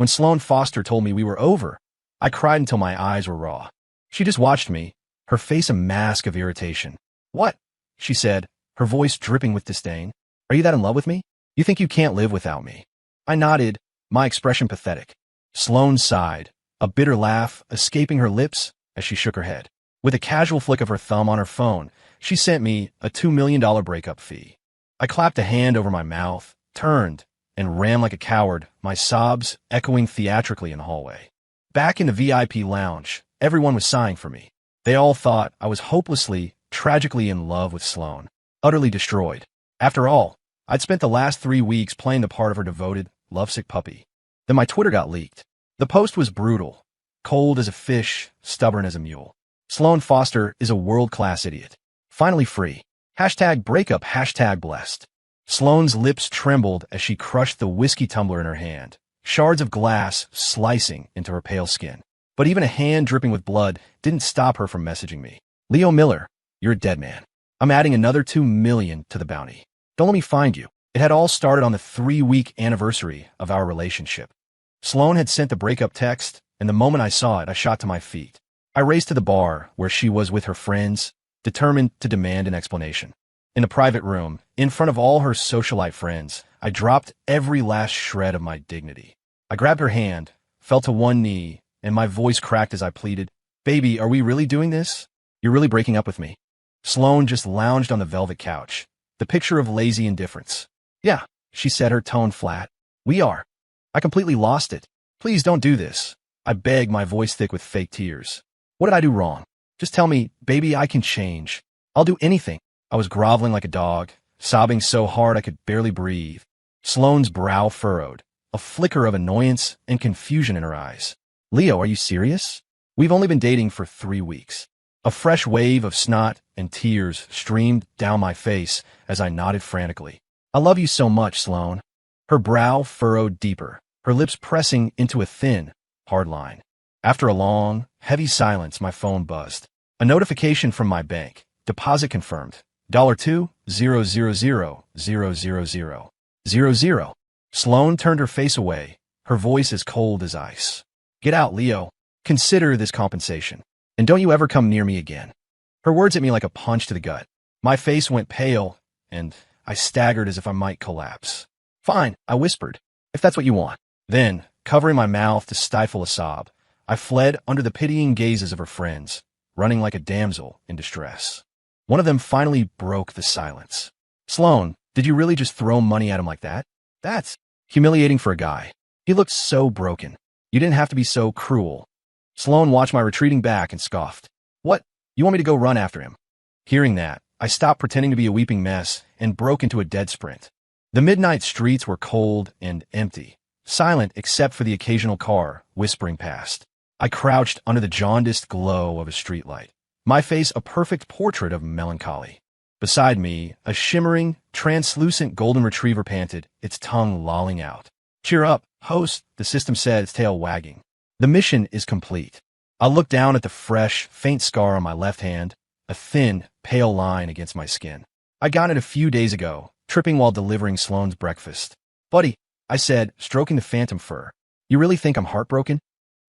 When Sloane Foster told me we were over, I cried until my eyes were raw. She just watched me, her face a mask of irritation. "What?" she said, her voice dripping with disdain. "Are you that in love with me? You think you can't live without me?" I nodded, my expression pathetic. Sloane sighed, a bitter laugh escaping her lips as she shook her head. With a casual flick of her thumb on her phone, she sent me a $2 million breakup fee. I clapped a hand over my mouth, turned, and ran like a coward, my sobs echoing theatrically in the hallway. Back in the VIP lounge, everyone was sighing for me. They all thought I was hopelessly, tragically in love with Sloane, utterly destroyed. After all, I'd spent the last 3 weeks playing the part of her devoted, lovesick puppy. Then my Twitter got leaked. The post was brutal, cold as a fish, stubborn as a mule. Sloane Foster is a world-class idiot. Finally free. #breakup, #blessed. Sloane's lips trembled as she crushed the whiskey tumbler in her hand, shards of glass slicing into her pale skin. But even a hand dripping with blood didn't stop her from messaging me. "Leo Miller, you're a dead man. I'm adding another $2 million to the bounty. Don't let me find you." It had all started on the 3-week anniversary of our relationship. Sloane had sent the breakup text, and the moment I saw it, I shot to my feet. I raced to the bar where she was with her friends, determined to demand an explanation. In the private room, in front of all her socialite friends, I dropped every last shred of my dignity. I grabbed her hand, fell to one knee, and my voice cracked as I pleaded, "Baby, are we really doing this? You're really breaking up with me?" Sloane just lounged on the velvet couch, the picture of lazy indifference. "Yeah," she said, her tone flat. "We are. I completely lost it. Please don't do this." I begged, my voice thick with fake tears. "What did I do wrong? Just tell me, baby, I can change. I'll do anything." I was groveling like a dog, sobbing so hard I could barely breathe. Sloane's brow furrowed, a flicker of annoyance and confusion in her eyes. "Leo, are you serious? We've only been dating for 3 weeks." A fresh wave of snot and tears streamed down my face as I nodded frantically. "I love you so much, Sloane." Her brow furrowed deeper, her lips pressing into a thin, hard line. After a long, heavy silence, my phone buzzed. A notification from my bank. Deposit confirmed. $2,000,000,000. Sloane turned her face away, her voice as cold as ice. "Get out, Leo. Consider this compensation. And don't you ever come near me again." Her words hit me like a punch to the gut. My face went pale, and I staggered as if I might collapse. "Fine," I whispered, "if that's what you want." Then, covering my mouth to stifle a sob, I fled under the pitying gazes of her friends, running like a damsel in distress. One of them finally broke the silence. "Sloane, did you really just throw money at him like that? That's humiliating for a guy. He looked so broken. You didn't have to be so cruel." Sloane watched my retreating back and scoffed. "What? You want me to go run after him?" Hearing that, I stopped pretending to be a weeping mess and broke into a dead sprint. The midnight streets were cold and empty, silent except for the occasional car whispering past. I crouched under the jaundiced glow of a streetlight, my face a perfect portrait of melancholy. Beside me, a shimmering, translucent golden retriever panted, its tongue lolling out. "Cheer up, host," the system said, its tail wagging. "The mission is complete." I looked down at the fresh, faint scar on my left hand, a thin, pale line against my skin. I'd gotten it a few days ago, tripping while delivering Sloane's breakfast. "Buddy," I said, stroking the phantom fur, "you really think I'm heartbroken?"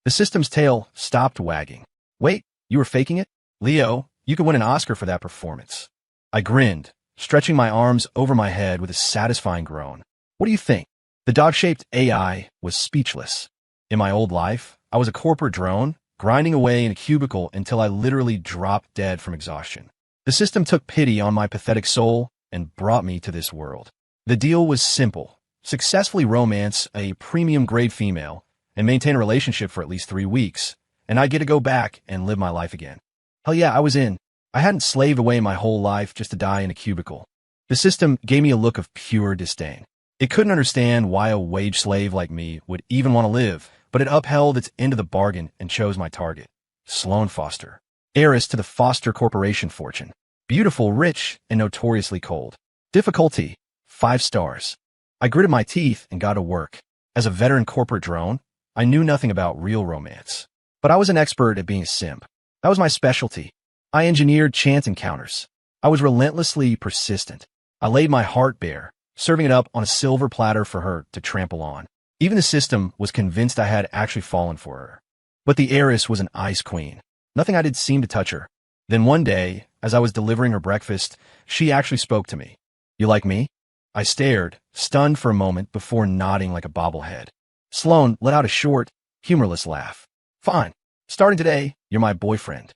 The system's tail stopped wagging. "Wait, you were faking it? Leo, you could win an Oscar for that performance." I grinned, stretching my arms over my head with a satisfying groan. "What do you think?" The dog-shaped AI was speechless. In my old life, I was a corporate drone, grinding away in a cubicle until I literally dropped dead from exhaustion. The system took pity on my pathetic soul and brought me to this world. The deal was simple: successfully romance a premium-grade female and maintain a relationship for at least 3 weeks, and I'd get to go back and live my life again. Hell yeah, I was in. I hadn't slaved away my whole life just to die in a cubicle. The system gave me a look of pure disdain. It couldn't understand why a wage slave like me would even want to live, but it upheld its end of the bargain and chose my target. Sloane Foster, heiress to the Foster Corporation fortune. Beautiful, rich, and notoriously cold. Difficulty, 5 stars. I gritted my teeth and got to work. As a veteran corporate drone, I knew nothing about real romance. But I was an expert at being a simp. That was my specialty. I engineered chance encounters. I was relentlessly persistent. I laid my heart bare, serving it up on a silver platter for her to trample on. Even the system was convinced I had actually fallen for her. But the heiress was an ice queen. Nothing I did seemed to touch her. Then one day, as I was delivering her breakfast, she actually spoke to me. "You like me?" I stared, stunned for a moment before nodding like a bobblehead. Sloane let out a short, humorless laugh. "Fine. Starting today, you're my boyfriend."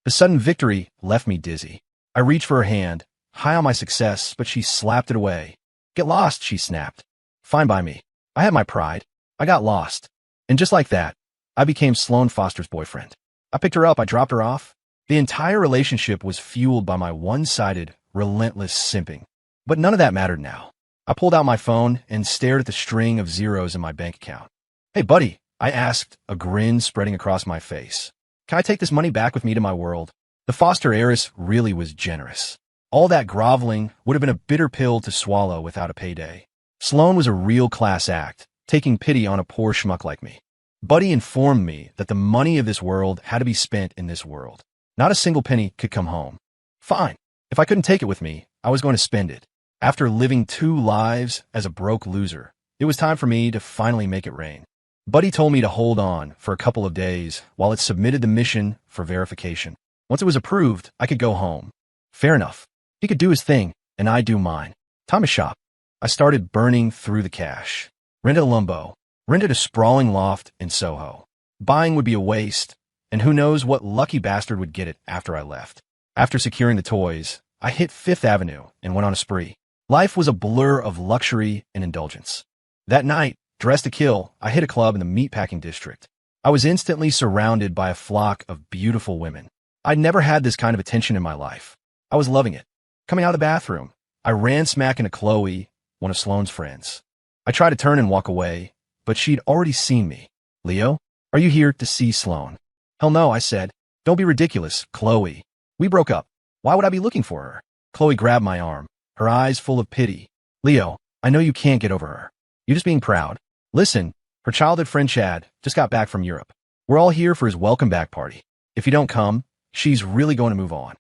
The sudden victory left me dizzy. I reached for her hand, high on my success, but she slapped it away. "Get lost," she snapped. Fine by me. I had my pride. I got lost. And just like that, I became Sloane Foster's boyfriend. I picked her up, I dropped her off. The entire relationship was fueled by my one-sided, relentless simping. But none of that mattered now. I pulled out my phone and stared at the string of zeros in my bank account. "Hey, buddy," I asked, a grin spreading across my face. "Can I take this money back with me to my world?" The Foster heiress really was generous. All that groveling would have been a bitter pill to swallow without a payday. Sloane was a real class act, taking pity on a poor schmuck like me. Buddy informed me that the money of this world had to be spent in this world. Not a single penny could come home. Fine. If I couldn't take it with me, I was going to spend it. After living 2 lives as a broke loser, it was time for me to finally make it rain. Buddy told me to hold on for a couple of days while it submitted the mission for verification. Once it was approved, I could go home. Fair enough. He could do his thing, and I'd do mine. Time to shop. I started burning through the cash. Rented a Lumbo. Rented a sprawling loft in Soho. Buying would be a waste, and who knows what lucky bastard would get it after I left. After securing the toys, I hit Fifth Avenue and went on a spree. Life was a blur of luxury and indulgence. That night, dressed to kill, I hit a club in the meatpacking district. I was instantly surrounded by a flock of beautiful women. I'd never had this kind of attention in my life. I was loving it. Coming out of the bathroom, I ran smack into Chloe, one of Sloane's friends. I tried to turn and walk away, but she'd already seen me. "Leo, are you here to see Sloane?" "Hell no," I said. "Don't be ridiculous, Chloe. We broke up. Why would I be looking for her?" Chloe grabbed my arm, her eyes full of pity. "Leo, I know you can't get over her. You're just being proud. Listen, her childhood friend Chad just got back from Europe. We're all here for his welcome back party. If you don't come, she's really going to move on."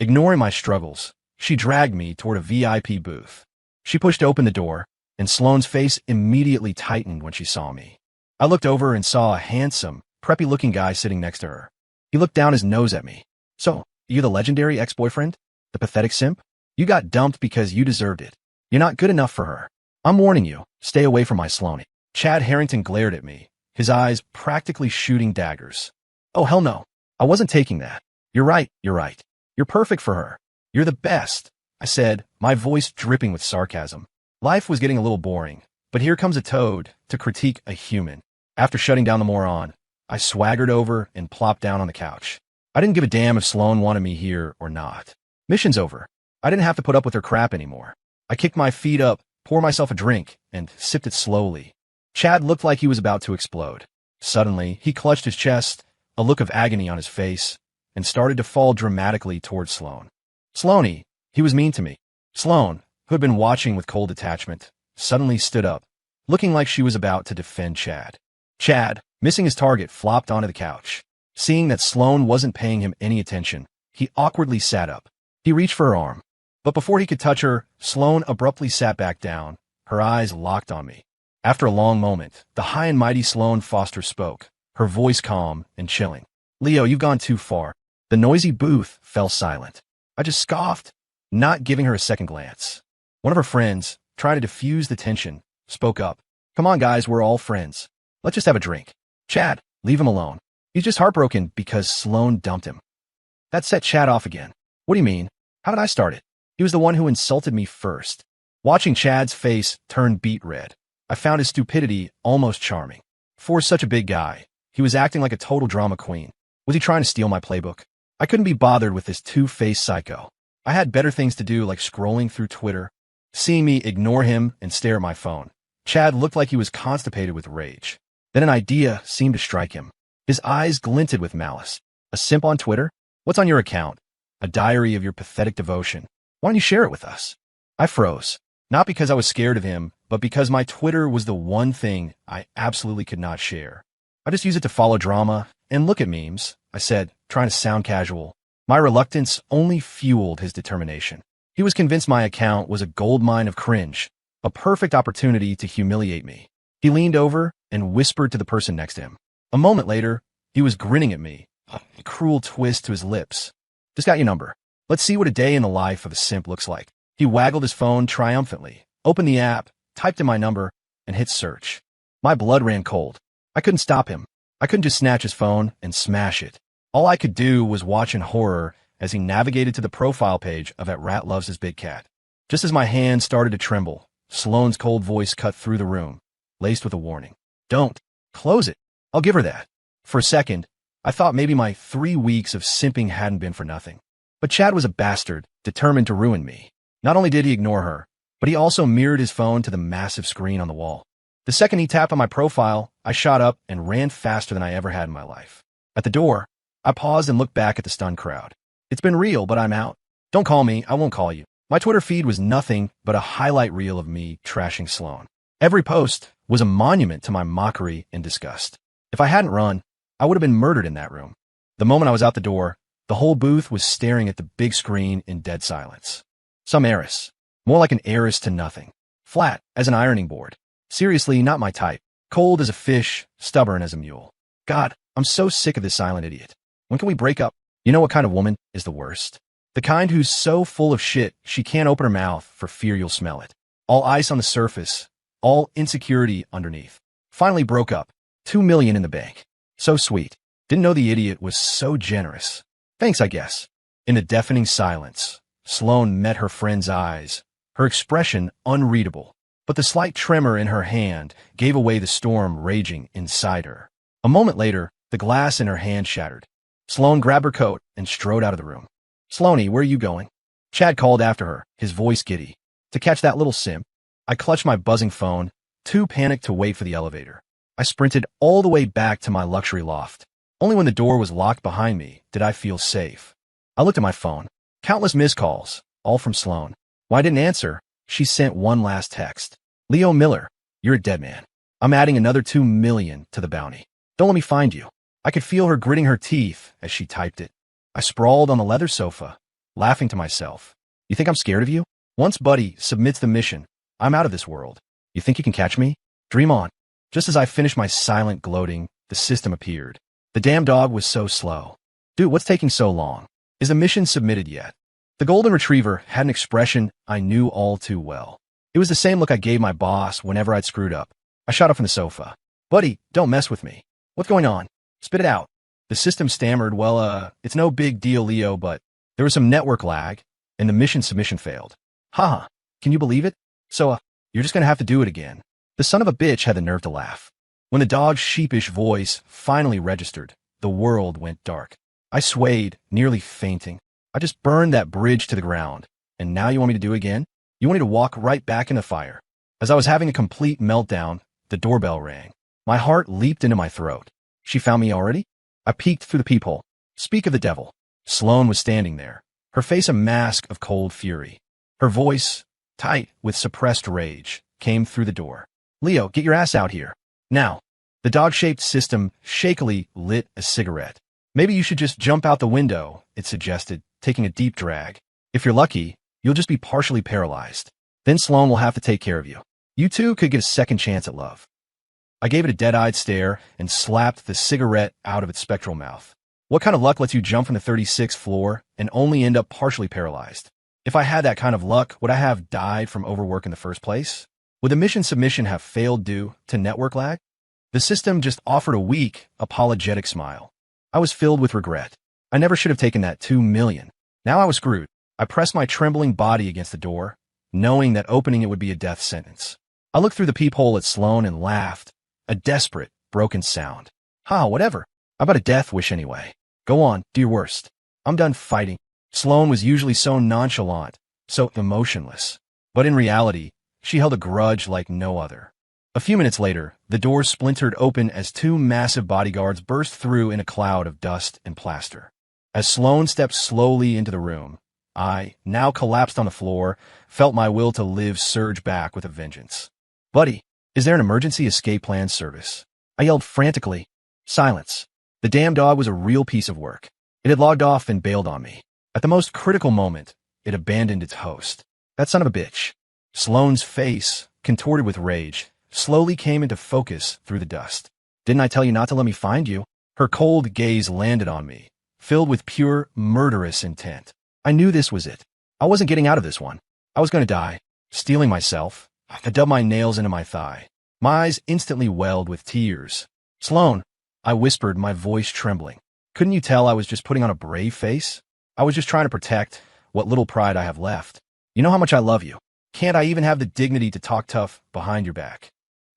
Ignoring my struggles, she dragged me toward a VIP booth. She pushed open the door, and Sloane's face immediately tightened when she saw me. I looked over and saw a handsome, preppy-looking guy sitting next to her. He looked down his nose at me. "So, you the legendary ex-boyfriend? The pathetic simp? You got dumped because you deserved it. You're not good enough for her. I'm warning you, stay away from my Sloane." Chad Harrington glared at me, his eyes practically shooting daggers. "Oh, hell no. I wasn't taking that. You're right, you're right. You're perfect for her. You're the best," I said, my voice dripping with sarcasm. Life was getting a little boring, but here comes a toad to critique a human. After shutting down the moron, I swaggered over and plopped down on the couch. I didn't give a damn if Sloane wanted me here or not. Mission's over. I didn't have to put up with her crap anymore. I kicked my feet up, poured myself a drink, and sipped it slowly. Chad looked like he was about to explode. Suddenly, he clutched his chest, a look of agony on his face, and started to fall dramatically towards Sloane. Sloaney, he was mean to me. Sloane, who had been watching with cold detachment, suddenly stood up, looking like she was about to defend Chad. Chad, missing his target, flopped onto the couch. Seeing that Sloane wasn't paying him any attention, he awkwardly sat up. He reached for her arm. But before he could touch her, Sloane abruptly sat back down, her eyes locked on me. After a long moment, the high and mighty Sloane Foster spoke, her voice calm and chilling. "Leo, you've gone too far." The noisy booth fell silent. I just scoffed, not giving her a second glance. One of her friends, trying to diffuse the tension, spoke up. "Come on, guys, we're all friends. Let's just have a drink. Chad, leave him alone. He's just heartbroken because Sloane dumped him." That set Chad off again. "What do you mean? How did I start it? He was the one who insulted me first." Watching Chad's face turn beet red, I found his stupidity almost charming. For such a big guy, he was acting like a total drama queen. Was he trying to steal my playbook? I couldn't be bothered with this two-faced psycho. I had better things to do, like scrolling through Twitter. Seeing me ignore him and stare at my phone, Chad looked like he was constipated with rage. Then an idea seemed to strike him. His eyes glinted with malice. "A simp on Twitter? What's on your account?" "A diary of your pathetic devotion. Why don't you share it with us?" I froze. Not because I was scared of him, but because my Twitter was the one thing I absolutely could not share. "I just use it to follow drama and look at memes," I said, trying to sound casual. My reluctance only fueled his determination. He was convinced my account was a goldmine of cringe, a perfect opportunity to humiliate me. He leaned over and whispered to the person next to him. A moment later, he was grinning at me, a cruel twist to his lips. Just got your number. Let's see what a day in the life of a simp looks like. He waggled his phone triumphantly, opened the app, typed in my number, and hit search. My blood ran cold. I couldn't stop him. I couldn't just snatch his phone and smash it. All I could do was watch in horror as he navigated to the profile page of That Rat Loves His Big Cat. Just as my hand started to tremble, Sloane's cold voice cut through the room, laced with a warning. Don't. Close it. I'll give her that. For a second, I thought maybe my 3 weeks of simping hadn't been for nothing. But Chad was a bastard, determined to ruin me. Not only did he ignore her, but he also mirrored his phone to the massive screen on the wall. The second he tapped on my profile, I shot up and ran faster than I ever had in my life. At the door, I paused and looked back at the stunned crowd. It's been real, but I'm out. Don't call me, I won't call you. My Twitter feed was nothing but a highlight reel of me trashing Sloane. Every post was a monument to my mockery and disgust. If I hadn't run, I would have been murdered in that room. The moment I was out the door, the whole booth was staring at the big screen in dead silence. Some heiress. More like an heiress to nothing. Flat as an ironing board. Seriously, not my type. Cold as a fish, stubborn as a mule. God, I'm so sick of this silent idiot. When can we break up? You know what kind of woman is the worst? The kind who's so full of shit she can't open her mouth for fear you'll smell it. All ice on the surface, all insecurity underneath. Finally broke up. 2 million in the bank. So sweet. Didn't know the idiot was so generous. Thanks, I guess. In the deafening silence, Sloane met her friend's eyes, her expression unreadable, but the slight tremor in her hand gave away the storm raging inside her. A moment later, the glass in her hand shattered. Sloane grabbed her coat and strode out of the room. Sloaney, where are you going? Chad called after her, his voice giddy. To catch that little simp. I clutched my buzzing phone, too panicked to wait for the elevator. I sprinted all the way back to my luxury loft. Only when the door was locked behind me did I feel safe. I looked at my phone. Countless missed calls, all from Sloane. When I didn't answer, she sent one last text. Leo Miller, you're a dead man. I'm adding another 2 million to the bounty. Don't let me find you. I could feel her gritting her teeth as she typed it. I sprawled on the leather sofa, laughing to myself. You think I'm scared of you? Once Buddy submits the mission, I'm out of this world. You think you can catch me? Dream on. Just as I finished my silent gloating, the system appeared. The damn dog was so slow. Dude, what's taking so long? Is the mission submitted yet? The golden retriever had an expression I knew all too well. It was the same look I gave my boss whenever I'd screwed up. I shot up from the sofa. Buddy, don't mess with me. What's going on? Spit it out. The system stammered, well, it's no big deal, Leo, but there was some network lag, and the mission submission failed. Haha, can you believe it? So, you're just gonna have to do it again. The son of a bitch had the nerve to laugh. When the dog's sheepish voice finally registered, the world went dark. I swayed, nearly fainting. I just burned that bridge to the ground. And now you want me to do it again? You want me to walk right back in the fire? As I was having a complete meltdown, the doorbell rang. My heart leaped into my throat. She found me already? I peeked through the peephole. Speak of the devil. Sloane was standing there, her face a mask of cold fury. Her voice, tight with suppressed rage, came through the door. Leo, get your ass out here. Now. The dog-shaped system shakily lit a cigarette. Maybe you should just jump out the window, it suggested, taking a deep drag. If you're lucky, you'll just be partially paralyzed. Then Sloane will have to take care of you. You two could get a second chance at love. I gave it a dead-eyed stare and slapped the cigarette out of its spectral mouth. What kind of luck lets you jump from the 36th floor and only end up partially paralyzed? If I had that kind of luck, would I have died from overwork in the first place? Would the mission submission have failed due to network lag? The system just offered a weak, apologetic smile. I was filled with regret. I never should have taken that 2 million. Now I was screwed. I pressed my trembling body against the door, knowing that opening it would be a death sentence. I looked through the peephole at Sloane and laughed, a desperate, broken sound. Ha, whatever. How about a death wish anyway? Go on, do your worst. I'm done fighting. Sloane was usually so nonchalant, so emotionless. But in reality, she held a grudge like no other. A few minutes later, the door splintered open as 2 massive bodyguards burst through in a cloud of dust and plaster. As Sloane stepped slowly into the room, I, now collapsed on the floor, felt my will to live surge back with a vengeance. Buddy, is there an emergency escape plan service? I yelled frantically. Silence. The damn dog was a real piece of work. It had logged off and bailed on me. At the most critical moment, it abandoned its host. That son of a bitch. Sloane's face, contorted with rage, slowly came into focus through the dust. Didn't I tell you not to let me find you? Her cold gaze landed on me, filled with pure, murderous intent. I knew this was it. I wasn't getting out of this one. I was going to die, stealing myself. I dug my nails into my thigh. My eyes instantly welled with tears. Sloane, I whispered, my voice trembling. Couldn't you tell I was just putting on a brave face? I was just trying to protect what little pride I have left. You know how much I love you. Can't I even have the dignity to talk tough behind your back?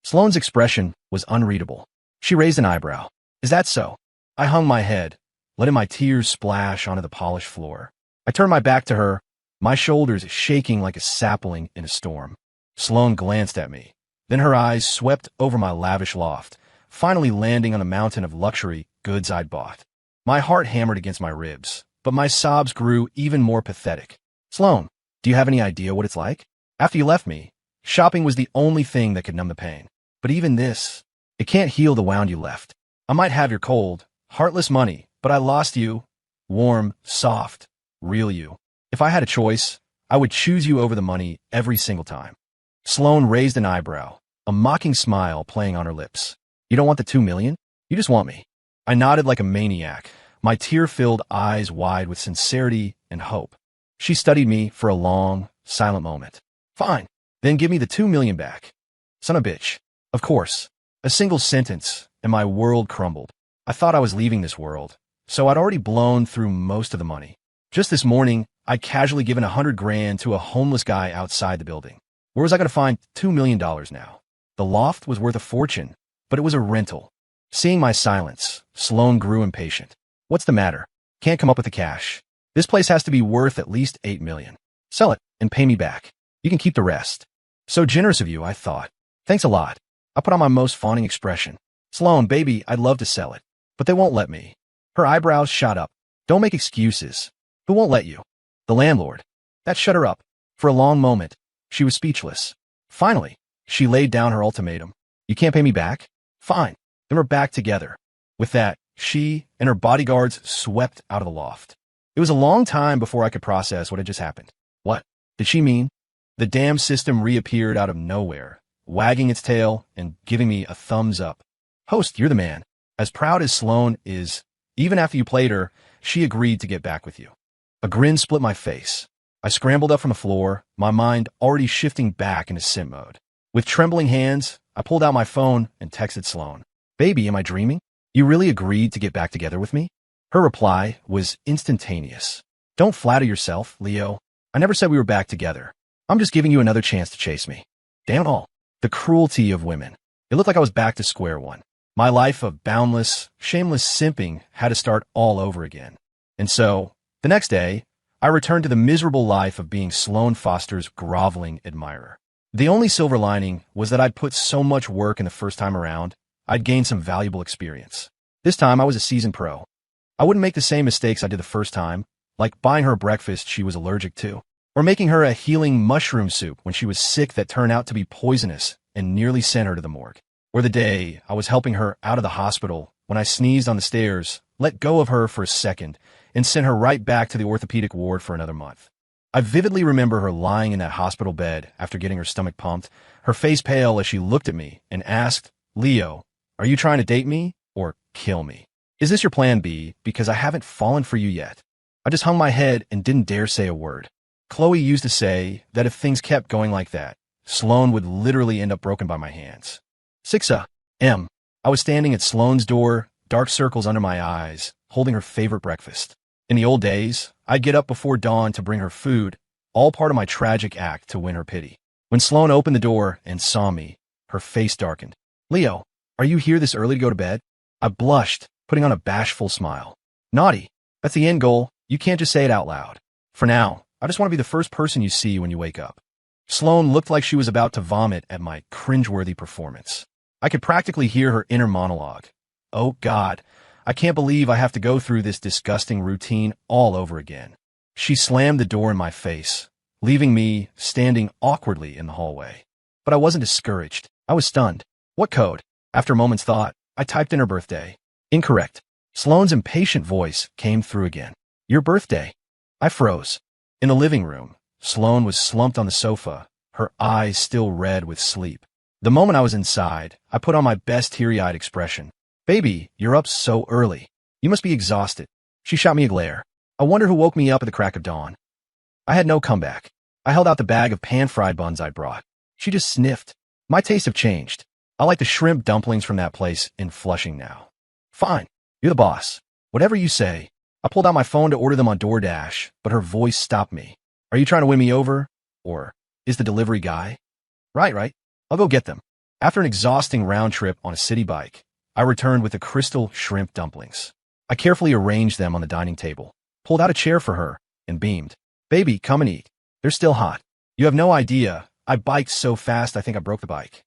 Sloane's expression was unreadable. She raised an eyebrow. Is that so? I hung my head, letting my tears splash onto the polished floor. I turned my back to her, my shoulders shaking like a sapling in a storm. Sloane glanced at me. Then her eyes swept over my lavish loft, finally landing on the mountain of luxury goods I'd bought. My heart hammered against my ribs, but my sobs grew even more pathetic. Sloane, do you have any idea what it's like? After you left me, shopping was the only thing that could numb the pain. But even this, it can't heal the wound you left. I might have your cold, heartless money, but I lost you. Warm, soft, real you. If I had a choice, I would choose you over the money every single time. Sloane raised an eyebrow, a mocking smile playing on her lips. You don't want the 2 million? You just want me. I nodded like a maniac, my tear-filled eyes wide with sincerity and hope. She studied me for a long, silent moment. Fine, then give me the 2 million back. Son of a bitch. Of course. A single sentence, and my world crumbled. I thought I was leaving this world, so I'd already blown through most of the money. Just this morning, I'd casually given 100 grand to a homeless guy outside the building. Where was I going to find $2 million now? The loft was worth a fortune, but it was a rental. Seeing my silence, Sloane grew impatient. What's the matter? Can't come up with the cash. This place has to be worth at least 8 million. Sell it and pay me back. You can keep the rest. So generous of you, I thought. Thanks a lot. I put on my most fawning expression. Sloane, baby, I'd love to sell it, but they won't let me. Her eyebrows shot up. Don't make excuses. Who won't let you? The landlord. That shut her up. For a long moment, she was speechless. Finally, she laid down her ultimatum. You can't pay me back? Fine. Then we're back together. With that, she and her bodyguards swept out of the loft. It was a long time before I could process what had just happened. What did she mean? The damn system reappeared out of nowhere, wagging its tail and giving me a thumbs up. Host, you're the man. As proud as Sloane is, even after you played her, she agreed to get back with you. A grin split my face. I scrambled up from the floor, my mind already shifting back into sim mode. With trembling hands, I pulled out my phone and texted Sloane. Baby, am I dreaming? You really agreed to get back together with me? Her reply was instantaneous. Don't flatter yourself, Leo. I never said we were back together. I'm just giving you another chance to chase me. Damn it all. The cruelty of women. It looked like I was back to square one. My life of boundless, shameless simping had to start all over again. And so, the next day, I returned to the miserable life of being Sloane Foster's groveling admirer. The only silver lining was that I'd put so much work in the first time around, I'd gained some valuable experience. This time I was a seasoned pro. I wouldn't make the same mistakes I did the first time, like buying her a breakfast she was allergic to, or making her a healing mushroom soup when she was sick that turned out to be poisonous and nearly sent her to the morgue. Or the day I was helping her out of the hospital when I sneezed on the stairs, let go of her for a second, and sent her right back to the orthopedic ward for another month. I vividly remember her lying in that hospital bed after getting her stomach pumped, her face pale as she looked at me and asked, Leo, are you trying to date me or kill me? Is this your plan B? Because I haven't fallen for you yet. I just hung my head and didn't dare say a word. Chloe used to say that if things kept going like that, Sloane would literally end up broken by my hands. 6 a.m. I was standing at Sloane's door, dark circles under my eyes, holding her favorite breakfast. In the old days, I'd get up before dawn to bring her food, all part of my tragic act to win her pity. When Sloane opened the door and saw me, her face darkened. Leo, are you here this early to go to bed? I blushed, putting on a bashful smile. Naughty. That's the end goal. You can't just say it out loud. For now, I just want to be the first person you see when you wake up. Sloane looked like she was about to vomit at my cringeworthy performance. I could practically hear her inner monologue. Oh God, I can't believe I have to go through this disgusting routine all over again. She slammed the door in my face, leaving me standing awkwardly in the hallway. But I wasn't discouraged. I was stunned. What code? After a moment's thought, I typed in her birthday. Incorrect. Sloane's impatient voice came through again. Your birthday. I froze. In the living room, Sloane was slumped on the sofa, her eyes still red with sleep. The moment I was inside, I put on my best teary-eyed expression. Baby, you're up so early. You must be exhausted. She shot me a glare. I wonder who woke me up at the crack of dawn. I had no comeback. I held out the bag of pan-fried buns I'd brought. She just sniffed. My tastes have changed. I like the shrimp dumplings from that place in Flushing now. Fine. You're the boss. Whatever you say. I pulled out my phone to order them on DoorDash, but her voice stopped me. Are you trying to win me over? Or is the delivery guy? Right. I'll go get them. After an exhausting round trip on a city bike, I returned with the crystal shrimp dumplings. I carefully arranged them on the dining table, pulled out a chair for her, and beamed. Baby, come and eat. They're still hot. You have no idea. I biked so fast I think I broke the bike.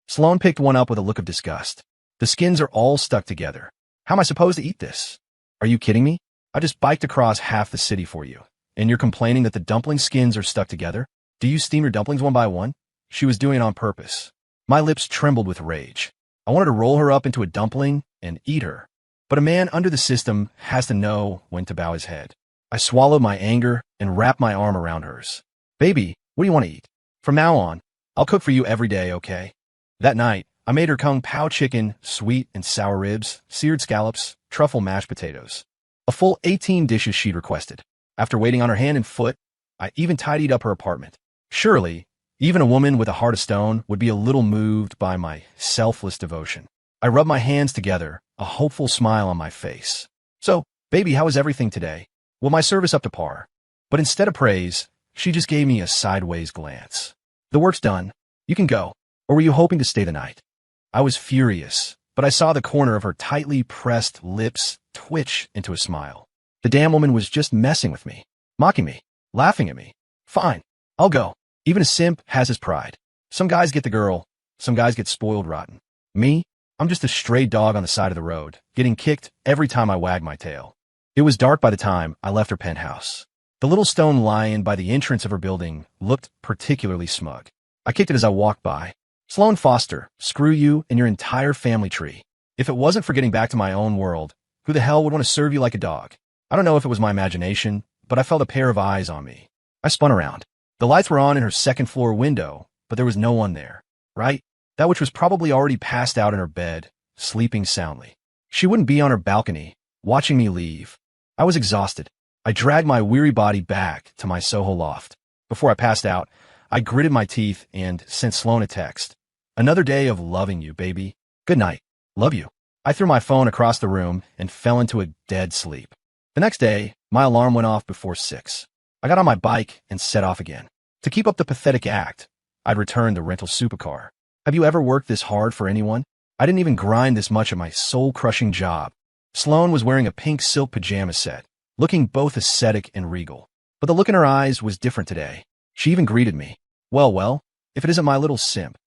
Sloane picked one up with a look of disgust. The skins are all stuck together. How am I supposed to eat this? Are you kidding me? I just biked across half the city for you, and you're complaining that the dumpling skins are stuck together? Do you steam your dumplings one by one? She was doing it on purpose. My lips trembled with rage. I wanted to roll her up into a dumpling and eat her. But a man under the system has to know when to bow his head. I swallowed my anger and wrapped my arm around hers. Baby, what do you want to eat? From now on, I'll cook for you every day, okay? That night, I made her kung pao chicken, sweet and sour ribs, seared scallops, truffle mashed potatoes. A full 18 dishes she'd requested. After waiting on her hand and foot, I even tidied up her apartment. Surely, even a woman with a heart of stone would be a little moved by my selfless devotion. I rubbed my hands together, a hopeful smile on my face. So, baby, how is everything today? Well, my service up to par. But instead of praise, she just gave me a sideways glance. The work's done. You can go. Or were you hoping to stay the night? I was furious, but I saw the corner of her tightly pressed lips twitch into a smile. The damn woman was just messing with me, mocking me, laughing at me. Fine, I'll go. Even a simp has his pride. Some guys get the girl, some guys get spoiled rotten. Me? I'm just a stray dog on the side of the road, getting kicked every time I wag my tail. It was dark by the time I left her penthouse. The little stone lion by the entrance of her building looked particularly smug. I kicked it as I walked by. Sloane Foster, screw you and your entire family tree. If it wasn't for getting back to my own world, who the hell would want to serve you like a dog? I don't know if it was my imagination, but I felt a pair of eyes on me. I spun around. The lights were on in her second-floor window, but there was no one there, right? That which was probably already passed out in her bed, sleeping soundly. She wouldn't be on her balcony, watching me leave. I was exhausted. I dragged my weary body back to my Soho loft. Before I passed out, I gritted my teeth and sent Sloane a text. Another day of loving you, baby. Good night. Love you. I threw my phone across the room and fell into a dead sleep. The next day, my alarm went off before 6. I got on my bike and set off again. To keep up the pathetic act, I'd returned the rental supercar. Have you ever worked this hard for anyone? I didn't even grind this much at my soul-crushing job. Sloane was wearing a pink silk pajama set, looking both ascetic and regal. But the look in her eyes was different today. She even greeted me. Well, if it isn't my little simp.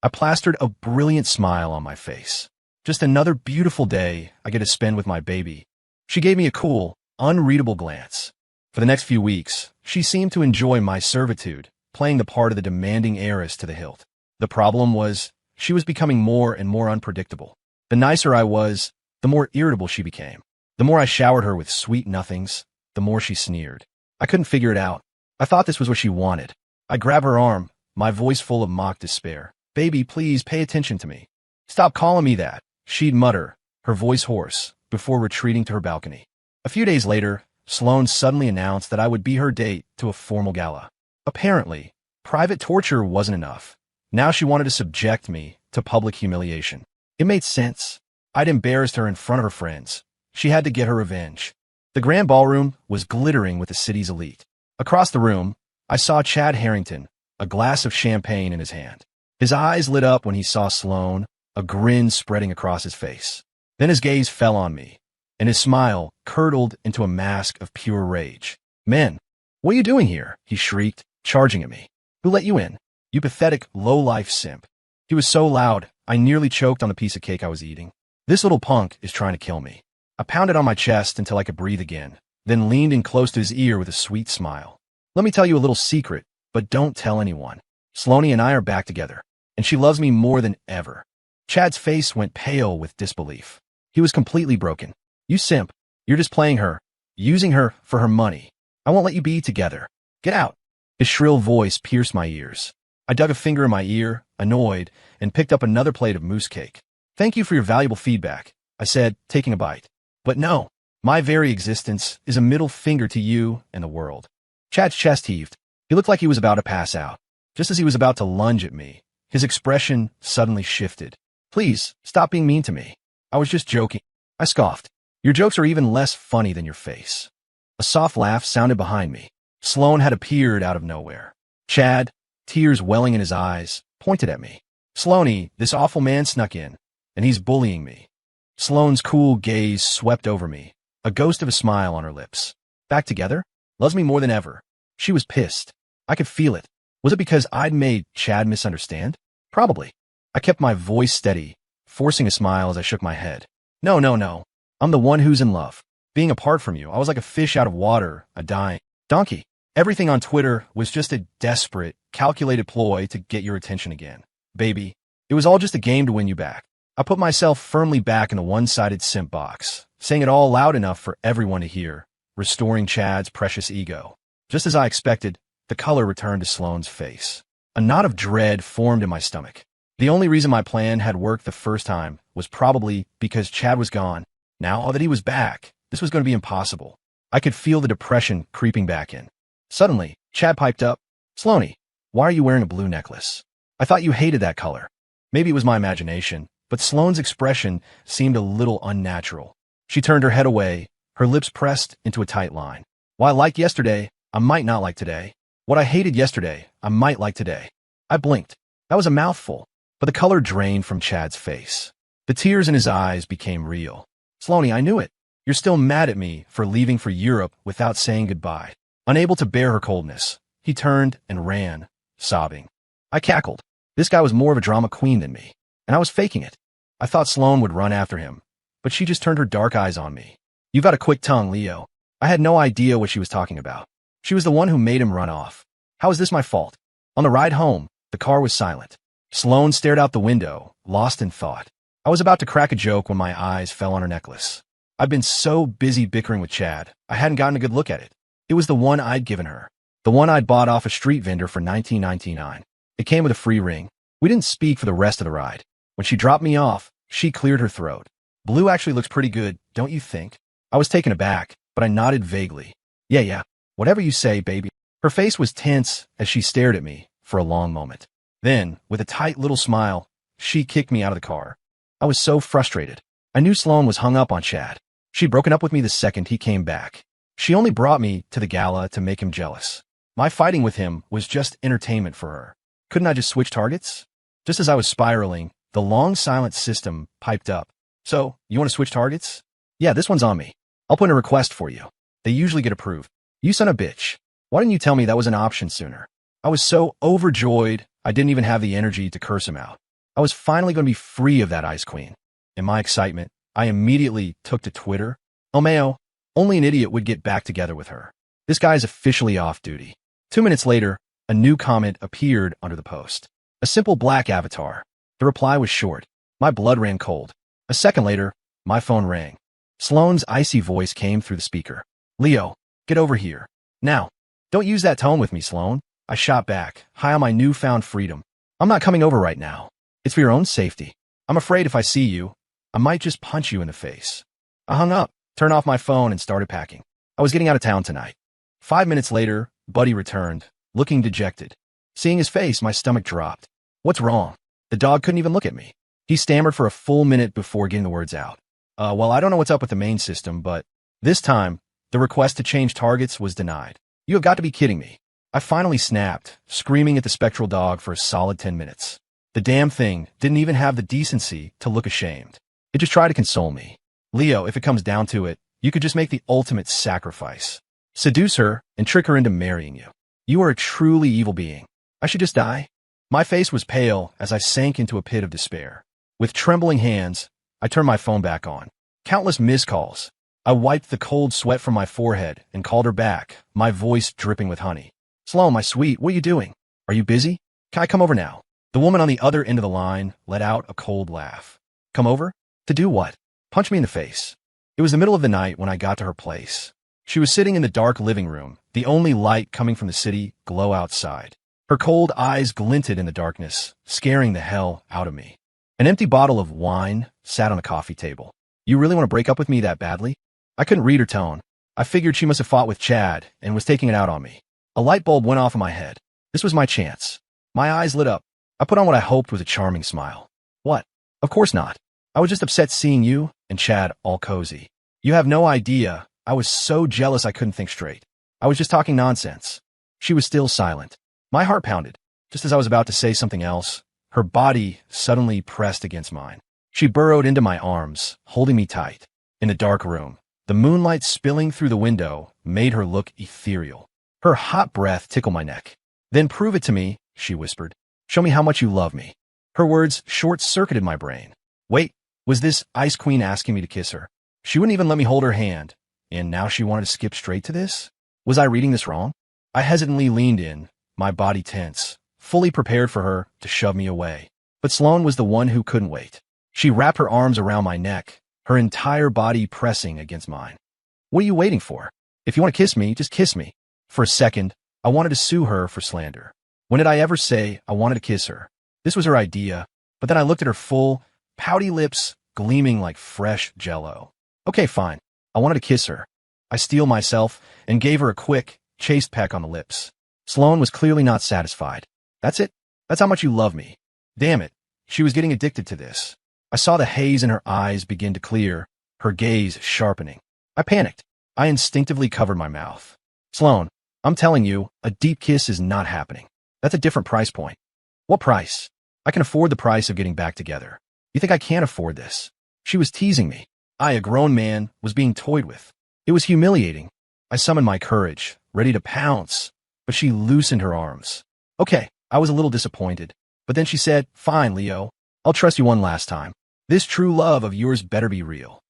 I plastered a brilliant smile on my face. Just another beautiful day I get to spend with my baby. She gave me a cool, unreadable glance. For the next few weeks, she seemed to enjoy my servitude, playing the part of the demanding heiress to the hilt. The problem was, she was becoming more and more unpredictable. The nicer I was, the more irritable she became. The more I showered her with sweet nothings, the more she sneered. I couldn't figure it out. I thought this was what she wanted. I grabbed her arm, my voice full of mock despair. Baby, please pay attention to me. Stop calling me that, she'd mutter, her voice hoarse, before retreating to her balcony. A few days later, Sloane suddenly announced that I would be her date to a formal gala. Apparently, private torture wasn't enough. Now she wanted to subject me to public humiliation. It made sense. I'd embarrassed her in front of her friends. She had to get her revenge. The grand ballroom was glittering with the city's elite. Across the room, I saw Chad Harrington, a glass of champagne in his hand. His eyes lit up when he saw Sloane, a grin spreading across his face. Then his gaze fell on me, and his smile curdled into a mask of pure rage. Men, what are you doing here? He shrieked, charging at me. Who let you in? You pathetic, low-life simp. He was so loud, I nearly choked on the piece of cake I was eating. This little punk is trying to kill me. I pounded on my chest until I could breathe again, then leaned in close to his ear with a sweet smile. Let me tell you a little secret, but don't tell anyone. Sloane and I are back together, and she loves me more than ever. Chad's face went pale with disbelief. He was completely broken. You simp, you're just playing her, using her for her money. I won't let you be together. Get out. His shrill voice pierced my ears. I dug a finger in my ear, annoyed, and picked up another plate of mousse cake. Thank you for your valuable feedback, I said, taking a bite. But no, my very existence is a middle finger to you and the world. Chad's chest heaved. He looked like he was about to pass out. Just as he was about to lunge at me, his expression suddenly shifted. Please, stop being mean to me. I was just joking. I scoffed. Your jokes are even less funny than your face. A soft laugh sounded behind me. Sloan had appeared out of nowhere. Chad, tears welling in his eyes, pointed at me. Sloanie, this awful man snuck in, and he's bullying me. Sloane's cool gaze swept over me, a ghost of a smile on her lips. Back together? Loves me more than ever. She was pissed. I could feel it. Was it because I'd made Chad misunderstand? Probably. I kept my voice steady, forcing a smile as I shook my head. No. I'm the one who's in love. Being apart from you, I was like a fish out of water, a dying donkey. Everything on Twitter was just a desperate, calculated ploy to get your attention again. Baby, it was all just a game to win you back. I put myself firmly back in the one-sided simp box, saying it all loud enough for everyone to hear, restoring Chad's precious ego. Just as I expected, the color returned to Sloane's face. A knot of dread formed in my stomach. The only reason my plan had worked the first time was probably because Chad was gone. Now that he was back, this was going to be impossible. I could feel the depression creeping back in. Suddenly, Chad piped up, Sloanie, why are you wearing a blue necklace? I thought you hated that color. Maybe it was my imagination, but Sloane's expression seemed a little unnatural. She turned her head away, her lips pressed into a tight line. What I liked yesterday, I might not like today. What I hated yesterday, I might like today. I blinked. That was a mouthful, but the color drained from Chad's face. The tears in his eyes became real. Sloanie, I knew it. You're still mad at me for leaving for Europe without saying goodbye. Unable to bear her coldness, he turned and ran, sobbing. I cackled. This guy was more of a drama queen than me, and I was faking it. I thought Sloane would run after him, but she just turned her dark eyes on me. You've got a quick tongue, Leo. I had no idea what she was talking about. She was the one who made him run off. How is this my fault? On the ride home, the car was silent. Sloane stared out the window, lost in thought. I was about to crack a joke when my eyes fell on her necklace. I'd been so busy bickering with Chad, I hadn't gotten a good look at it. It was the one I'd given her. The one I'd bought off a street vendor for $19.99. It came with a free ring. We didn't speak for the rest of the ride. When she dropped me off, she cleared her throat. Blue actually looks pretty good, don't you think? I was taken aback, but I nodded vaguely. Yeah, whatever you say, baby. Her face was tense as she stared at me for a long moment. Then, with a tight little smile, she kicked me out of the car. I was so frustrated. I knew Sloane was hung up on Chad. She'd broken up with me the second he came back. She only brought me to the gala to make him jealous. My fighting with him was just entertainment for her. Couldn't I just switch targets? Just as I was spiraling, the long silent system piped up. So, you want to switch targets? Yeah, this one's on me. I'll put in a request for you. They usually get approved. You son of a bitch. Why didn't you tell me that was an option sooner? I was so overjoyed, I didn't even have the energy to curse him out. I was finally going to be free of that ice queen. In my excitement, I immediately took to Twitter. Oh, Mayo, only an idiot would get back together with her. This guy's officially off duty. 2 minutes later, a new comment appeared under the post. A simple black avatar. The reply was short. My blood ran cold. A second later, my phone rang. Sloane's icy voice came through the speaker. Leo, get over here. Now. Don't use that tone with me, Sloane. I shot back, high on my newfound freedom. I'm not coming over right now. It's for your own safety. I'm afraid if I see you, I might just punch you in the face. I hung up, turned off my phone, and started packing. I was getting out of town tonight. 5 minutes later, Buddy returned, looking dejected. Seeing his face, my stomach dropped. What's wrong? The dog couldn't even look at me. He stammered for a full minute before getting the words out. Well, I don't know what's up with the main system, but this time, the request to change targets was denied. You have got to be kidding me. I finally snapped, screaming at the spectral dog for a solid 10 minutes. The damn thing didn't even have the decency to look ashamed. It just tried to console me. Leo, if it comes down to it, you could just make the ultimate sacrifice. Seduce her and trick her into marrying you. You are a truly evil being. I should just die. My face was pale as I sank into a pit of despair. With trembling hands, I turned my phone back on. Countless missed calls. I wiped the cold sweat from my forehead and called her back, my voice dripping with honey. Sloane, my sweet, what are you doing? Are you busy? Can I come over now? The woman on the other end of the line let out a cold laugh. Come over? To do what? Punch me in the face. It was the middle of the night when I got to her place. She was sitting in the dark living room, the only light coming from the city glow outside. Her cold eyes glinted in the darkness, scaring the hell out of me. An empty bottle of wine sat on the coffee table. You really want to break up with me that badly? I couldn't read her tone. I figured she must have fought with Chad and was taking it out on me. A light bulb went off in my head. This was my chance. My eyes lit up. I put on what I hoped was a charming smile. What? Of course not. I was just upset seeing you and Chad all cozy. You have no idea. I was so jealous I couldn't think straight. I was just talking nonsense. She was still silent. My heart pounded. Just as I was about to say something else, her body suddenly pressed against mine. She burrowed into my arms, holding me tight. In the dark room, the moonlight spilling through the window made her look ethereal. Her hot breath tickled my neck. Then prove it to me, she whispered. Show me how much you love me. Her words short-circuited my brain. Wait, was this Ice Queen asking me to kiss her? She wouldn't even let me hold her hand, and now she wanted to skip straight to this? Was I reading this wrong? I hesitantly leaned in, my body tense, fully prepared for her to shove me away. But Sloane was the one who couldn't wait. She wrapped her arms around my neck, her entire body pressing against mine. What are you waiting for? If you want to kiss me, just kiss me. For a second, I wanted to sue her for slander. When did I ever say I wanted to kiss her? This was her idea, but then I looked at her full, pouty lips gleaming like fresh Jell-O. Okay, fine. I wanted to kiss her. I steeled myself and gave her a quick, chaste peck on the lips. Sloane was clearly not satisfied. That's it? That's how much you love me. Damn it. She was getting addicted to this. I saw the haze in her eyes begin to clear, her gaze sharpening. I panicked. I instinctively covered my mouth. Sloane, I'm telling you, a deep kiss is not happening. That's a different price point. What price? I can afford the price of getting back together. You think I can't afford this? She was teasing me. I, a grown man, was being toyed with. It was humiliating. I summoned my courage, ready to pounce, but she loosened her arms. Okay, I was a little disappointed, but then she said, fine, Leo, I'll trust you one last time. This true love of yours better be real.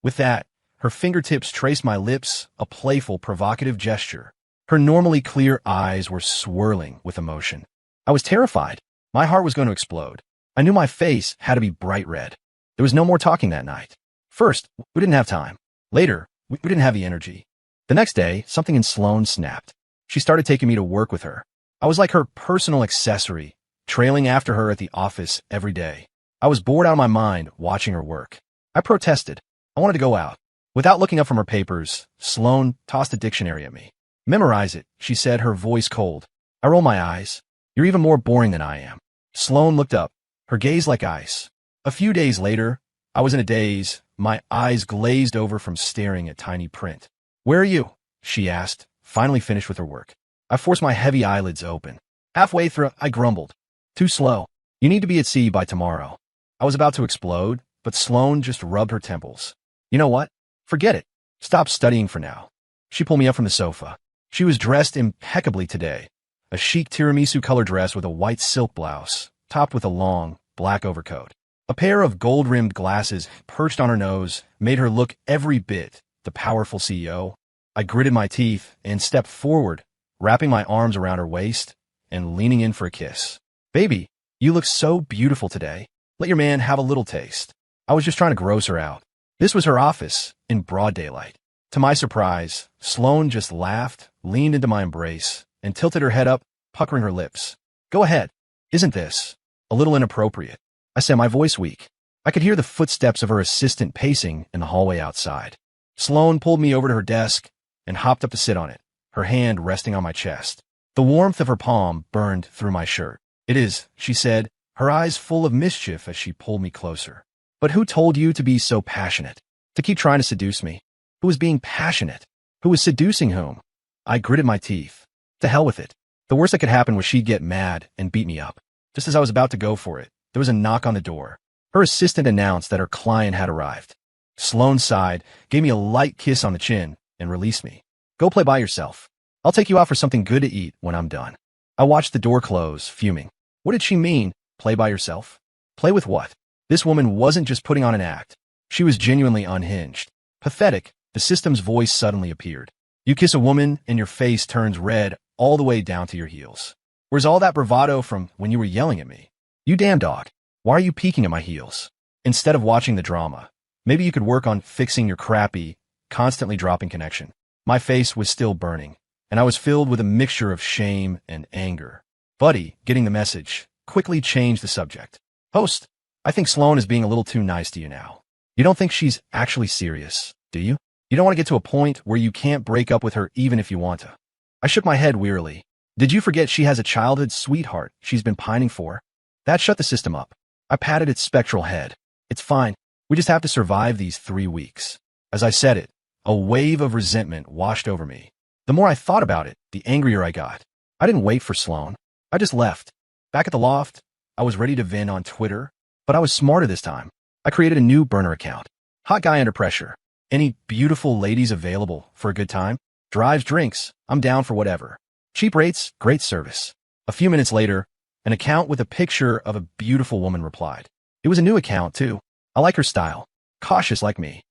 With that, her fingertips traced my lips, a playful, provocative gesture. Her normally clear eyes were swirling with emotion. I was terrified. My heart was going to explode. I knew my face had to be bright red. There was no more talking that night. First, we didn't have time. Later, we didn't have the energy. The next day, something in Sloane snapped. She started taking me to work with her. I was like her personal accessory, trailing after her at the office every day. I was bored out of my mind watching her work. I protested. I wanted to go out. Without looking up from her papers, Sloane tossed a dictionary at me. Memorize it, she said, her voice cold. I rolled my eyes. You're even more boring than I am. Sloane looked up, her gaze like ice. A few days later, I was in a daze, my eyes glazed over from staring at tiny print. Where are you? She asked, finally finished with her work. I forced my heavy eyelids open. Halfway through, I grumbled. Too slow. You need to be at sea by tomorrow. I was about to explode, but Sloane just rubbed her temples. You know what? Forget it. Stop studying for now. She pulled me up from the sofa. She was dressed impeccably today. A chic tiramisu color dress with a white silk blouse, topped with a long, black overcoat. A pair of gold-rimmed glasses perched on her nose made her look every bit the powerful CEO. I gritted my teeth and stepped forward, wrapping my arms around her waist and leaning in for a kiss. Baby, you look so beautiful today. Let your man have a little taste. I was just trying to gross her out. This was her office, in broad daylight. To my surprise, Sloane just laughed, leaned into my embrace, and tilted her head up, puckering her lips. Go ahead. Isn't this a little inappropriate? I said, my voice weak. I could hear the footsteps of her assistant pacing in the hallway outside. Sloane pulled me over to her desk and hopped up to sit on it, her hand resting on my chest. The warmth of her palm burned through my shirt. It is, she said, her eyes full of mischief as she pulled me closer. But who told you to be so passionate? To keep trying to seduce me? Who was being passionate? Who was seducing whom? I gritted my teeth. To hell with it. The worst that could happen was she'd get mad and beat me up. Just as I was about to go for it, there was a knock on the door. Her assistant announced that her client had arrived. Sloane sighed, gave me a light kiss on the chin, and released me. Go play by yourself. I'll take you out for something good to eat when I'm done. I watched the door close, fuming. What did she mean, play by yourself? Play with what? This woman wasn't just putting on an act. She was genuinely unhinged. Pathetic, the system's voice suddenly appeared. You kiss a woman and your face turns red all the way down to your heels. Where's all that bravado from when you were yelling at me? You damn dog. Why are you peeking at my heels? Instead of watching the drama, maybe you could work on fixing your crappy, constantly dropping connection. My face was still burning, and I was filled with a mixture of shame and anger. Buddy, getting the message, quickly changed the subject. Host, I think Sloane is being a little too nice to you now. You don't think she's actually serious, do you? You don't want to get to a point where you can't break up with her even if you want to. I shook my head wearily. Did you forget she has a childhood sweetheart she's been pining for? That shut the system up. I patted its spectral head. It's fine. We just have to survive these 3 weeks. As I said it, a wave of resentment washed over me. The more I thought about it, the angrier I got. I didn't wait for Sloane. I just left. Back at the loft, I was ready to vent on Twitter, but I was smarter this time. I created a new burner account. Hot guy under pressure. Any beautiful ladies available for a good time? Drives, drinks. I'm down for whatever. Cheap rates, great service. A few minutes later, an account with a picture of a beautiful woman replied. It was a new account, too. I like her style. Cautious like me.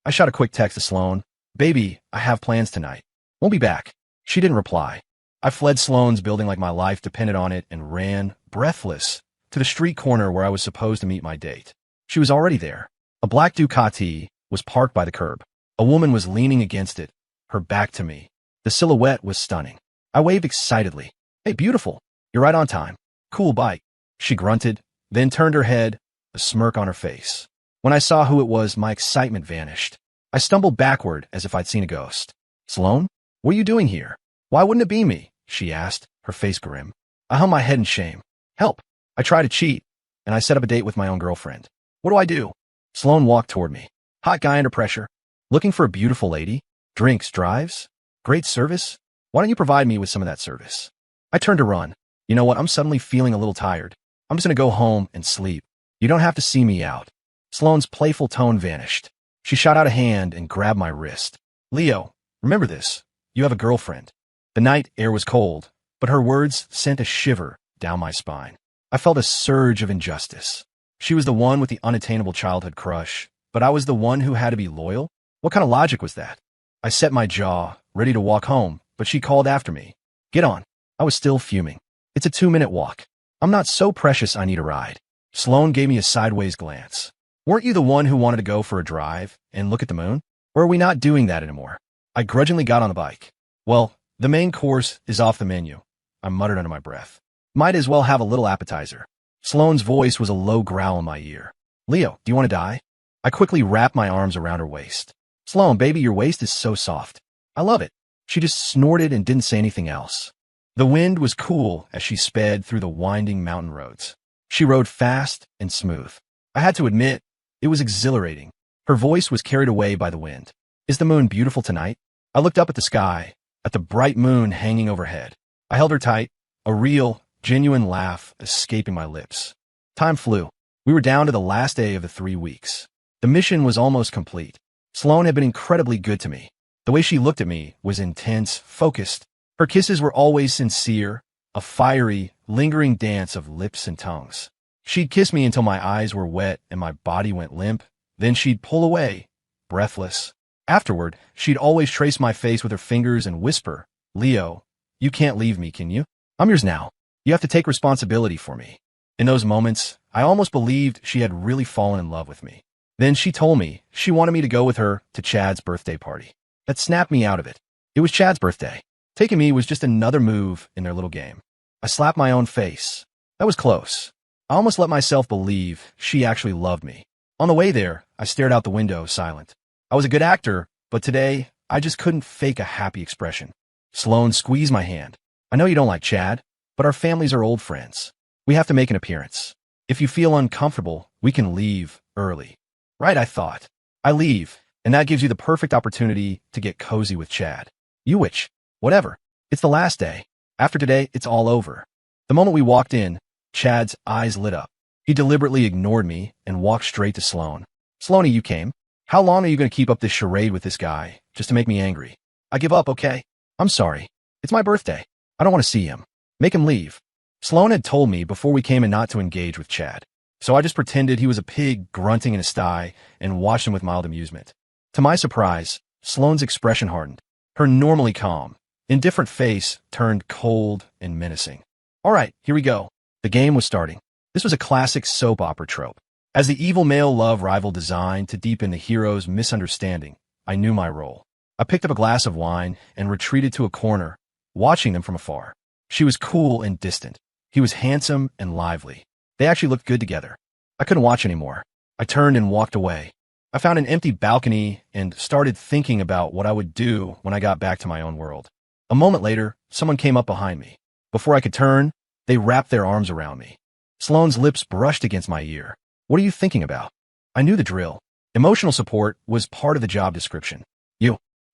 I shot a quick text to Sloane. Baby, I have plans tonight. Won't be back. She didn't reply. I fled Sloane's building like my life depended on it and ran, breathless, to the street corner where I was supposed to meet my date. She was already there. A black Ducati was parked by the curb. A woman was leaning against it, her back to me. The silhouette was stunning. I waved excitedly. Hey, beautiful. You're right on time. Cool bike. She grunted, then turned her head, a smirk on her face. When I saw who it was, my excitement vanished. I stumbled backward as if I'd seen a ghost. Sloane? What are you doing here? Why wouldn't it be me? She asked, her face grim. I hung my head in shame. Help. I tried to cheat, and I set up a date with my own girlfriend. What do I do? Sloane walked toward me. Hot guy under pressure. Looking for a beautiful lady? Drinks, drives? Great service? Why don't you provide me with some of that service? I turned to run. You know what? I'm suddenly feeling a little tired. I'm just going to go home and sleep. You don't have to see me out. Sloane's playful tone vanished. She shot out a hand and grabbed my wrist. Leo, remember this. You have a girlfriend. The night air was cold, but her words sent a shiver down my spine. I felt a surge of injustice. She was the one with the unattainable childhood crush, but I was the one who had to be loyal? What kind of logic was that? I set my jaw, ready to walk home, but she called after me. Get on. I was still fuming. It's a 2-minute walk. I'm not so precious I need a ride. Sloane gave me a sideways glance. Weren't you the one who wanted to go for a drive and look at the moon? Or are we not doing that anymore? I grudgingly got on the bike. Well, the main course is off the menu. I muttered under my breath. Might as well have a little appetizer. Sloane's voice was a low growl in my ear. Leo, do you want to die? I quickly wrapped my arms around her waist. Sloane, baby, your waist is so soft. I love it. She just snorted and didn't say anything else. The wind was cool as she sped through the winding mountain roads. She rode fast and smooth. I had to admit, it was exhilarating. Her voice was carried away by the wind. Is the moon beautiful tonight? I looked up at the sky, at the bright moon hanging overhead. I held her tight, a real, genuine laugh escaping my lips. Time flew. We were down to the last day of the 3 weeks. The mission was almost complete. Sloane had been incredibly good to me. The way she looked at me was intense, focused. Her kisses were always sincere, a fiery, lingering dance of lips and tongues. She'd kiss me until my eyes were wet and my body went limp. Then she'd pull away, breathless. Afterward, she'd always trace my face with her fingers and whisper, Leo, you can't leave me, can you? I'm yours now. You have to take responsibility for me. In those moments, I almost believed she had really fallen in love with me. Then she told me she wanted me to go with her to Chad's birthday party. That snapped me out of it. It was Chad's birthday. Taking me was just another move in their little game. I slapped my own face. That was close. I almost let myself believe she actually loved me. On the way there, I stared out the window, silent. I was a good actor, but today, I just couldn't fake a happy expression. Sloane squeezed my hand. I know you don't like Chad, but our families are old friends. We have to make an appearance. If you feel uncomfortable, we can leave early. Right, I thought. I leave, and that gives you the perfect opportunity to get cozy with Chad. You which? Whatever. It's the last day. After today, it's all over. The moment we walked in, Chad's eyes lit up. He deliberately ignored me and walked straight to Sloane. Sloaney, you came. How long are you going to keep up this charade with this guy, just to make me angry? I give up, okay? I'm sorry. It's my birthday. I don't want to see him. Make him leave. Sloane had told me before we came in not to engage with Chad, so I just pretended he was a pig grunting in a sty and watched him with mild amusement. To my surprise, Sloane's expression hardened. Her normally calm, indifferent face turned cold and menacing. All right, here we go. The game was starting. This was a classic soap opera trope. As the evil male love rival designed to deepen the hero's misunderstanding, I knew my role. I picked up a glass of wine and retreated to a corner, watching them from afar. She was cool and distant. He was handsome and lively. They actually looked good together. I couldn't watch anymore. I turned and walked away. I found an empty balcony and started thinking about what I would do when I got back to my own world. A moment later, someone came up behind me. Before I could turn, they wrapped their arms around me. Sloane's lips brushed against my ear. What are you thinking about? I knew the drill. Emotional support was part of the job description.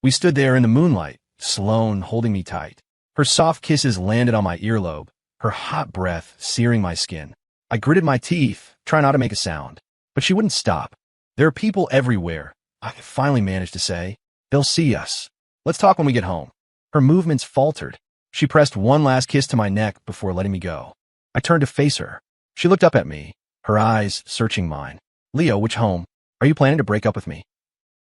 We stood there in the moonlight, Sloane holding me tight. Her soft kisses landed on my earlobe, her hot breath searing my skin. I gritted my teeth, trying not to make a sound. But she wouldn't stop. There are people everywhere, I finally managed to say. They'll see us. Let's talk when we get home. Her movements faltered. She pressed one last kiss to my neck before letting me go. I turned to face her. She looked up at me, her eyes searching mine. Leo, which home? Are you planning to break up with me?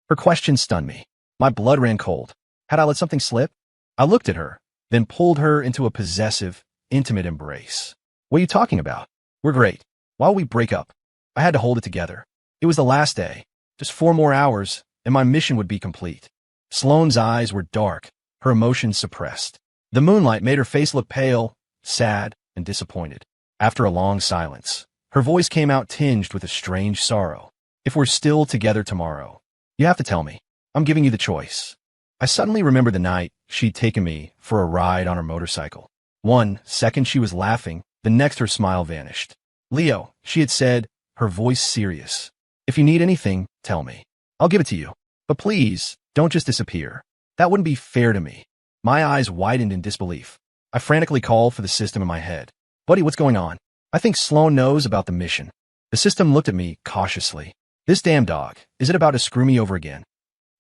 Her question stunned me. My blood ran cold. Had I let something slip? I looked at her, then pulled her into a possessive, intimate embrace. What are you talking about? We're great. Why will we break up? I had to hold it together. It was the last day. Just 4 more hours, and my mission would be complete. Sloane's eyes were dark, her emotions suppressed. The moonlight made her face look pale, sad, and disappointed. After a long silence, her voice came out tinged with a strange sorrow. If we're still together tomorrow, you have to tell me. I'm giving you the choice. I suddenly remembered the night she'd taken me for a ride on her motorcycle. 1 second she was laughing, the next her smile vanished. Leo, she had said, her voice serious. If you need anything, tell me. I'll give it to you. But please, don't just disappear. That wouldn't be fair to me. My eyes widened in disbelief. I frantically called for the system in my head. Buddy, what's going on? I think Sloane knows about the mission. The system looked at me cautiously. This damn dog, is it about to screw me over again?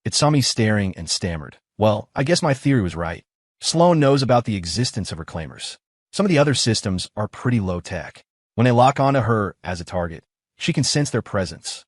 It saw me staring and stammered. Well, I guess my theory was right. Sloane knows about the existence of reclaimers. Some of the other systems are pretty low-tech. When they lock onto her as a target, she can sense their presence.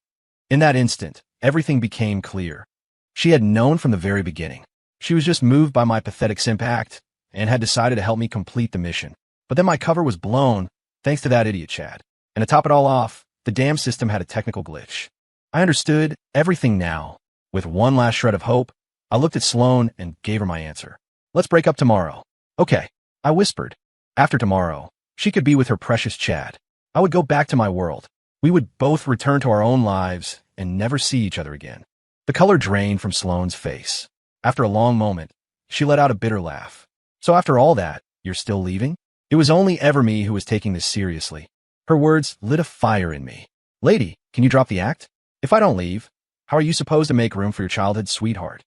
In that instant, everything became clear. She had known from the very beginning. She was just moved by my pathetic simp act and had decided to help me complete the mission. But then my cover was blown, thanks to that idiot Chad. And to top it all off, the damn system had a technical glitch. I understood everything now. With one last shred of hope, I looked at Sloane and gave her my answer. Let's break up tomorrow. Okay, I whispered. After tomorrow, she could be with her precious Chad. I would go back to my world. We would both return to our own lives and never see each other again. The color drained from Sloane's face. After a long moment, she let out a bitter laugh. So after all that, you're still leaving? It was only ever me who was taking this seriously. Her words lit a fire in me. Lady, can you drop the act? If I don't leave, how are you supposed to make room for your childhood sweetheart?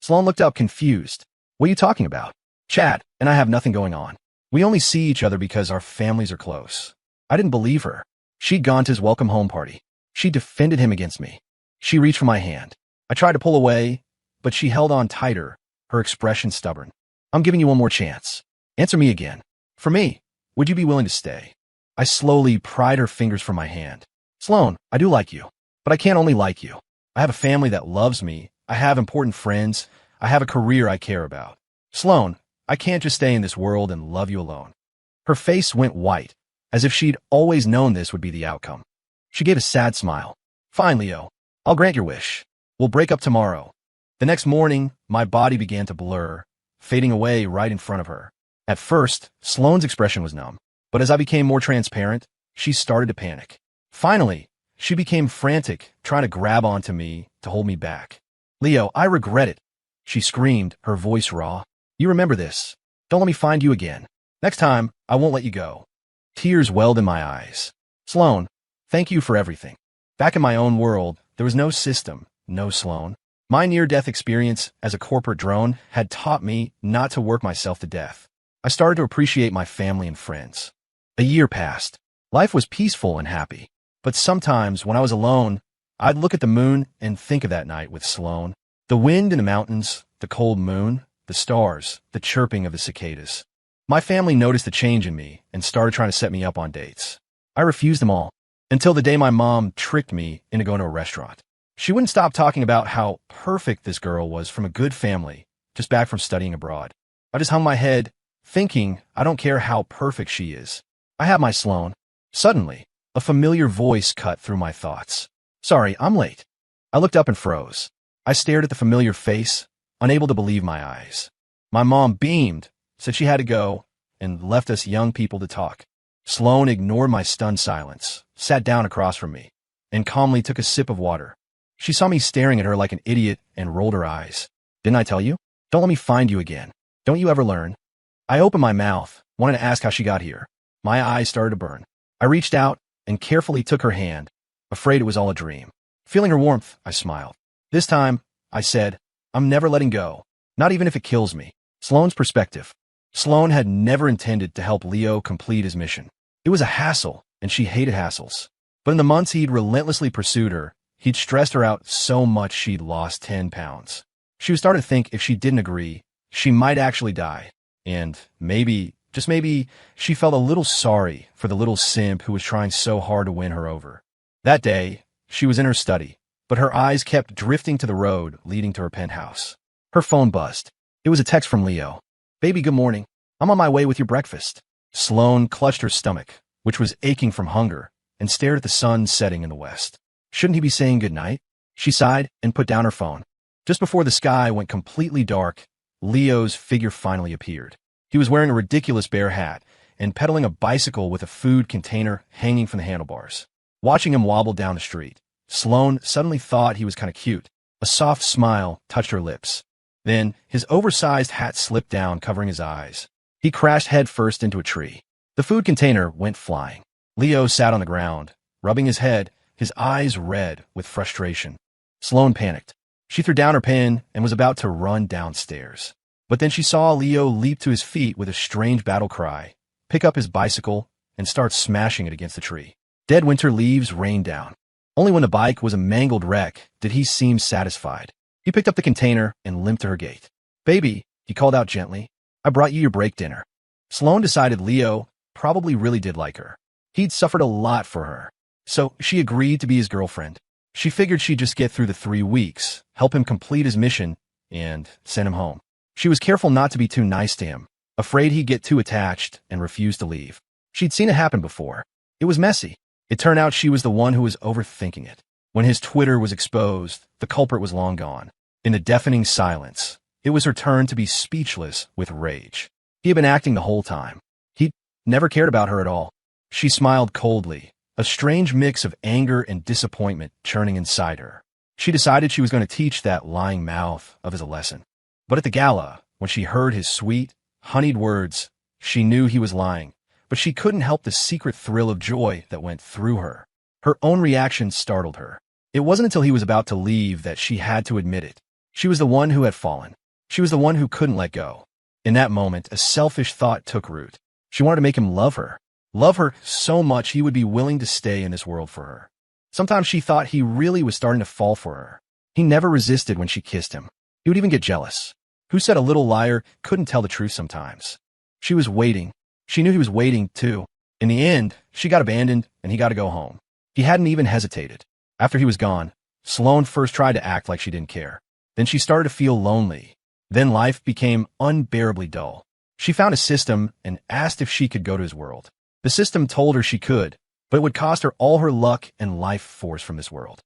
Sloane looked up confused. What are you talking about? Chad and I have nothing going on. We only see each other because our families are close. I didn't believe her. She'd gone to his welcome home party. She defended him against me. She reached for my hand. I tried to pull away, but she held on tighter, her expression stubborn. I'm giving you one more chance. Answer me again. For me, would you be willing to stay? I slowly pried her fingers from my hand. Sloane, I do like you, but I can't only like you. I have a family that loves me. I have important friends. I have a career I care about. Sloane, I can't just stay in this world and love you alone. Her face went white, as if she'd always known this would be the outcome. She gave a sad smile. Fine, Leo. I'll grant your wish. We'll break up tomorrow. The next morning, my body began to blur, fading away right in front of her. At first, Sloane's expression was numb, but as I became more transparent, she started to panic. Finally, she became frantic, trying to grab onto me to hold me back. Leo, I regret it, she screamed, her voice raw. You remember this. Don't let me find you again. Next time, I won't let you go. Tears welled in my eyes. Sloane, thank you for everything. Back in my own world, there was no system, no Sloane. My near-death experience as a corporate drone had taught me not to work myself to death. I started to appreciate my family and friends. A year passed. Life was peaceful and happy. But sometimes, when I was alone, I'd look at the moon and think of that night with Sloane. The wind in the mountains, the cold moon, the stars, the chirping of the cicadas. My family noticed the change in me and started trying to set me up on dates. I refused them all, until the day my mom tricked me into going to a restaurant. She wouldn't stop talking about how perfect this girl was from a good family, just back from studying abroad. I just hung my head, thinking I don't care how perfect she is. I have my Sloane. Suddenly, a familiar voice cut through my thoughts. Sorry, I'm late. I looked up and froze. I stared at the familiar face, unable to believe my eyes. My mom beamed, said she had to go, and left us young people to talk. Sloane ignored my stunned silence, sat down across from me, and calmly took a sip of water. She saw me staring at her like an idiot and rolled her eyes. Didn't I tell you? Don't let me find you again. Don't you ever learn? I opened my mouth, wanted to ask how she got here. My eyes started to burn. I reached out and carefully took her hand, afraid it was all a dream. Feeling her warmth, I smiled. This time, I said, I'm never letting go, not even if it kills me. Sloane's perspective. Sloane had never intended to help Leo complete his mission. It was a hassle, and she hated hassles. But in the months he'd relentlessly pursued her, he'd stressed her out so much she'd lost 10 pounds. She was starting to think if she didn't agree, she might actually die. And maybe, just maybe, she felt a little sorry for the little simp who was trying so hard to win her over. That day, she was in her study, but her eyes kept drifting to the road leading to her penthouse. Her phone buzzed. It was a text from Leo. Baby, good morning. I'm on my way with your breakfast. Sloane clutched her stomach, which was aching from hunger, and stared at the sun setting in the west. Shouldn't he be saying good night? She sighed and put down her phone. Just before the sky went completely dark, Leo's figure finally appeared. He was wearing a ridiculous bear hat and pedaling a bicycle with a food container hanging from the handlebars. Watching him wobble down the street, Sloane suddenly thought he was kind of cute. A soft smile touched her lips. Then, his oversized hat slipped down, covering his eyes. He crashed headfirst into a tree. The food container went flying. Leo sat on the ground, rubbing his head, his eyes red with frustration. Sloane panicked. She threw down her pen and was about to run downstairs. But then she saw Leo leap to his feet with a strange battle cry, pick up his bicycle, and start smashing it against the tree. Dead winter leaves rained down. Only when the bike was a mangled wreck did he seem satisfied. He picked up the container and limped to her gate. Baby, he called out gently, I brought you your break dinner. Sloane decided Leo probably really did like her. He'd suffered a lot for her. So she agreed to be his girlfriend. She figured she'd just get through the 3 weeks, help him complete his mission, and send him home. She was careful not to be too nice to him, afraid he'd get too attached and refuse to leave. She'd seen it happen before. It was messy. It turned out she was the one who was overthinking it. When his Twitter was exposed, the culprit was long gone. In the deafening silence, it was her turn to be speechless with rage. He had been acting the whole time. He'd never cared about her at all. She smiled coldly, a strange mix of anger and disappointment churning inside her. She decided she was going to teach that lying mouth of his a lesson. But at the gala, when she heard his sweet, honeyed words, she knew he was lying, but she couldn't help the secret thrill of joy that went through her. Her own reaction startled her. It wasn't until he was about to leave that she had to admit it. She was the one who had fallen. She was the one who couldn't let go. In that moment, a selfish thought took root. She wanted to make him love her so much he would be willing to stay in this world for her. Sometimes she thought he really was starting to fall for her. He never resisted when she kissed him. He would even get jealous. Who said a little liar couldn't tell the truth sometimes? She was waiting. She knew he was waiting, too. In the end, she got abandoned, and he got to go home. He hadn't even hesitated. After he was gone, Sloane first tried to act like she didn't care. Then she started to feel lonely. Then life became unbearably dull. She found a system and asked if she could go to his world. The system told her she could, but it would cost her all her luck and life force from this world.